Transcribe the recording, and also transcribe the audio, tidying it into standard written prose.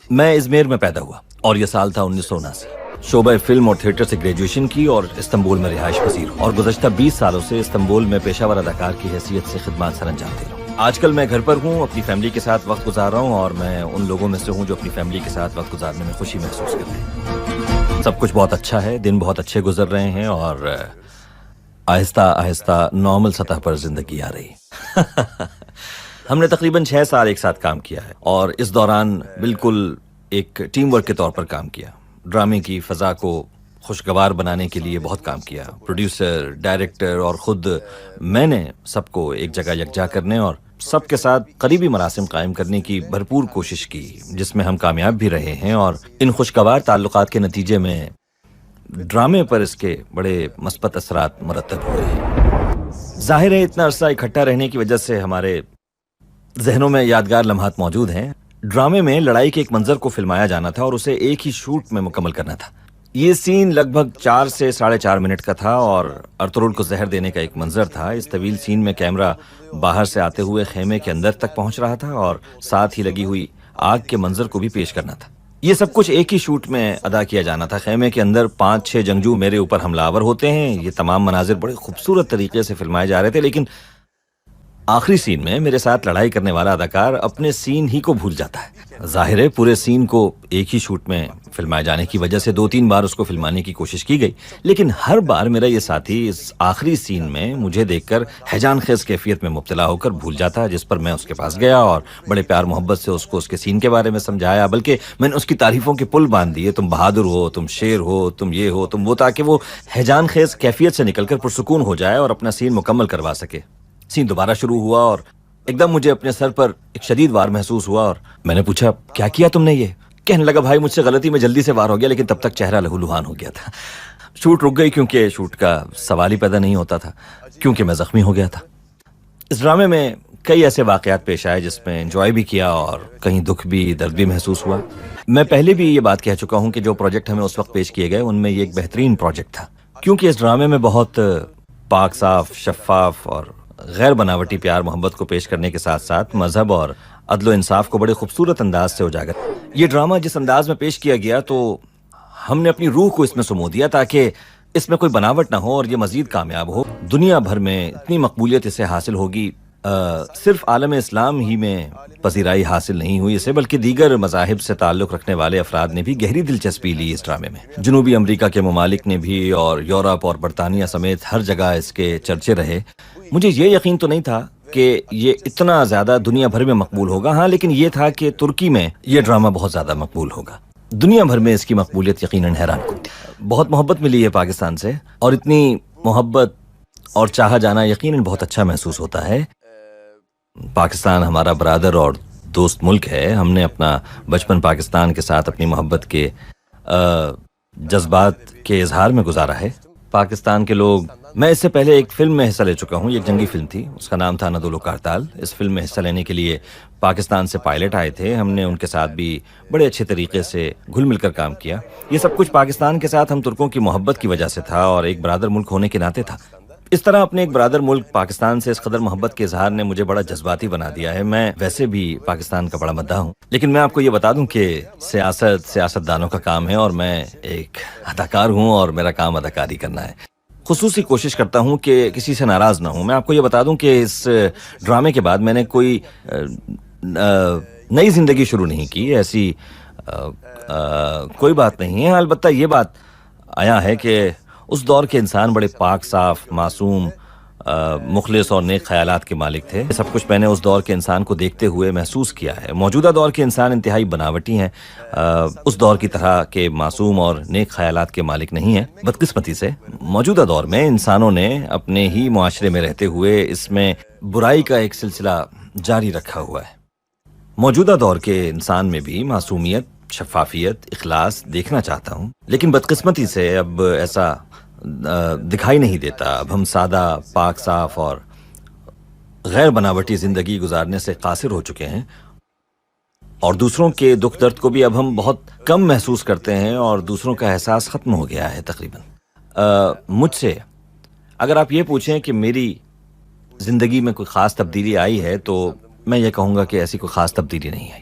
میں ازمیر میں پیدا ہوا اور یہ سال تھا 1979۔ شعبہ فلم اور تھیٹر سے گریجویشن کی اور استنبول میں رہائش پذیر ہوں، اور گزشتہ 20 سالوں سے استنبول میں پیشہ ور اداکار کی حیثیت سے خدمات سر انجام دے رہا ہوں۔ آج کل میں گھر پر ہوں، اپنی فیملی کے ساتھ وقت گزار رہا ہوں، اور میں ان لوگوں میں سے ہوں جو اپنی فیملی کے ساتھ وقت گزارنے میں خوشی محسوس کرتے ہیں۔ سب کچھ بہت اچھا ہے، دن بہت اچھے گزر رہے ہیں، اور آہستہ آہستہ نارمل سطح پر زندگی آ رہی ہے۔ ہم نے تقریباً 6 سال ایک ساتھ کام کیا ہے، اور اس دوران بالکل ایک ٹیم ورک کے طور پر کام کیا۔ ڈرامے کی فضا کو خوشگوار بنانے کے لیے بہت کام کیا۔ پروڈیوسر، ڈائریکٹر اور خود میں نے سب کو ایک جگہ یکجا کرنے اور سب کے ساتھ قریبی مراسم قائم کرنے کی بھرپور کوشش کی، جس میں ہم کامیاب بھی رہے ہیں، اور ان خوشگوار تعلقات کے نتیجے میں ڈرامے پر اس کے بڑے مثبت اثرات مرتب ہوئے ہیں۔ ظاہر ہے اتنا عرصہ اکٹھا رہنے کی وجہ سے ہمارے ذہنوں میں یادگار لمحات موجود ہیں۔ ڈرامے میں لڑائی کے ایک منظر کو فلمایا جانا تھا اور اسے ایک ہی شوٹ میں مکمل کرنا تھا۔ یہ سین لگ بھگ 4 سے 4.5 منٹ کا تھا، اور ارطغرل کو زہر دینے کا ایک منظر تھا۔ اس طویل سین میں کیمرہ باہر سے آتے ہوئے خیمے کے اندر تک پہنچ رہا تھا، اور ساتھ ہی لگی ہوئی آگ کے منظر کو بھی پیش کرنا تھا۔ یہ سب کچھ ایک ہی شوٹ میں ادا کیا جانا تھا۔ خیمے کے اندر 5-6 جنگجو میرے اوپر حملہ آور ہوتے ہیں۔ یہ تمام مناظر بڑے خوبصورت طریقے سے فلمائے جا رہے تھے، لیکن آخری سین میں میرے ساتھ لڑائی کرنے والا اداکار اپنے سین ہی کو بھول جاتا ہے۔ ظاہر ہے پورے سین کو ایک ہی شوٹ میں فلمائے جانے کی وجہ سے 2-3 بار اس کو فلمانے کی کوشش کی گئی، لیکن ہر بار میرا یہ ساتھی اس آخری سین میں مجھے دیکھ کر ہیجان خیز کیفیت میں مبتلا ہو کر بھول جاتا، جس پر میں اس کے پاس گیا اور بڑے پیار محبت سے اس کو اس کے سین کے بارے میں سمجھایا، بلکہ میں نے اس کی تعریفوں کے پل باندھ دیے۔ تم بہادر ہو، تم شیر ہو، تم یہ ہو، تم وہ، تاکہ وہ ہیجان خیز کیفیت سے نکل کر پرسکون ہو جائے اور اپنا سین مکمل کروا سکے۔ سین دوبارہ شروع ہوا اور ایک دم مجھے اپنے سر پر ایک شدید وار محسوس ہوا، اور میں نے پوچھا کیا کیا تم نے؟ یہ کہنے لگا بھائی مجھ سے غلطی میں جلدی سے وار ہو گیا، لیکن تب تک چہرہ لہو لہان ہو گیا تھا۔ شوٹ رک گئی کیونکہ شوٹ کا سوال ہی پیدا نہیں ہوتا تھا، کیونکہ میں زخمی ہو گیا تھا۔ اس ڈرامے میں کئی ایسے واقعات پیش آئے جس میں انجوائے بھی کیا اور کہیں دکھ بھی، درد بھی محسوس ہوا۔ میں پہلے بھی یہ بات کہہ چکا ہوں کہ جو پروجیکٹ ہمیں اس وقت پیش کیے گئے ان میں یہ ایک بہترین پروجیکٹ تھا، کیونکہ اس ڈرامے میں بہت پاک صاف، شفاف اور غیر بناوٹی پیار محبت کو پیش کرنے کے ساتھ ساتھ مذہب اور عدل و انصاف کو بڑے خوبصورت انداز سے اجاگر۔ یہ ڈرامہ جس انداز میں پیش کیا گیا تو ہم نے اپنی روح کو اس میں سمو دیا تاکہ اس میں کوئی بناوٹ نہ ہو اور یہ مزید کامیاب ہو۔ دنیا بھر میں اتنی مقبولیت اسے حاصل ہوگی، صرف عالم اسلام ہی میں پذیرائی حاصل نہیں ہوئی اسے، بلکہ دیگر مذاہب سے تعلق رکھنے والے افراد نے بھی گہری دلچسپی لی اس ڈرامے میں۔ جنوبی امریکہ کے ممالک نے بھی، اور یورپ اور برطانیہ سمیت ہر جگہ اس کے چرچے رہے۔ مجھے یہ یقین تو نہیں تھا کہ یہ اتنا زیادہ دنیا بھر میں مقبول ہوگا، ہاں لیکن یہ تھا کہ ترکی میں یہ ڈرامہ بہت زیادہ مقبول ہوگا۔ دنیا بھر میں اس کی مقبولیت یقیناً حیران کن تھی۔ بہت محبت ملی ہے پاکستان سے، اور اتنی محبت اور چاہا جانا یقیناً بہت اچھا محسوس ہوتا ہے۔ پاکستان ہمارا برادر اور دوست ملک ہے۔ ہم نے اپنا بچپن پاکستان کے ساتھ اپنی محبت کے جذبات کے اظہار میں گزارا ہے۔ پاکستان کے لوگ، میں اس سے پہلے ایک فلم میں حصہ لے چکا ہوں، یہ ایک جنگی فلم تھی، اس کا نام تھا نادولو کارتال۔ اس فلم میں حصہ لینے کے لیے پاکستان سے پائلٹ آئے تھے، ہم نے ان کے ساتھ بھی بڑے اچھے طریقے سے گھل مل کر کام کیا۔ یہ سب کچھ پاکستان کے ساتھ ہم ترکوں کی محبت کی وجہ سے تھا اور ایک برادر ملک ہونے کے ناطے تھا۔ اس طرح اپنے ایک برادر ملک پاکستان سے اس قدر محبت کے اظہار نے مجھے بڑا جذباتی بنا دیا ہے۔ میں ویسے بھی پاکستان کا بڑا مداح ہوں، لیکن میں آپ کو یہ بتا دوں کہ سیاست دانوں کا کام ہے اور میں ایک اداکار ہوں اور میرا کام اداکاری کرنا ہے۔ خصوصی کوشش کرتا ہوں کہ کسی سے ناراض نہ ہوں۔ میں آپ کو یہ بتا دوں کہ اس ڈرامے کے بعد میں نے کوئی نئی زندگی شروع نہیں کی، ایسی کوئی بات نہیں ہے۔ البتہ یہ بات آیا ہے کہ اس دور کے انسان بڑے پاک صاف، معصوم، مخلص اور نیک خیالات کے مالک تھے۔ سب کچھ میں نے اس دور کے انسان کو دیکھتے ہوئے محسوس کیا ہے۔ موجودہ دور کے انسان انتہائی بناوٹی ہیں، اس دور کی طرح کے معصوم اور نیک خیالات کے مالک نہیں ہیں۔ بدقسمتی سے موجودہ دور میں انسانوں نے اپنے ہی معاشرے میں رہتے ہوئے اس میں برائی کا ایک سلسلہ جاری رکھا ہوا ہے۔ موجودہ دور کے انسان میں بھی معصومیت، شفافیت، اخلاص دیکھنا چاہتا ہوں، لیکن بدقسمتی سے اب ایسا دکھائی نہیں دیتا۔ اب ہم سادہ، پاک صاف اور غیر بناوٹی زندگی گزارنے سے قاصر ہو چکے ہیں، اور دوسروں کے دکھ درد کو بھی اب ہم بہت کم محسوس کرتے ہیں، اور دوسروں کا احساس ختم ہو گیا ہے تقریباً۔ مجھ سے اگر آپ یہ پوچھیں کہ میری زندگی میں کوئی خاص تبدیلی آئی ہے، تو میں یہ کہوں گا کہ ایسی کوئی خاص تبدیلی نہیں آئی۔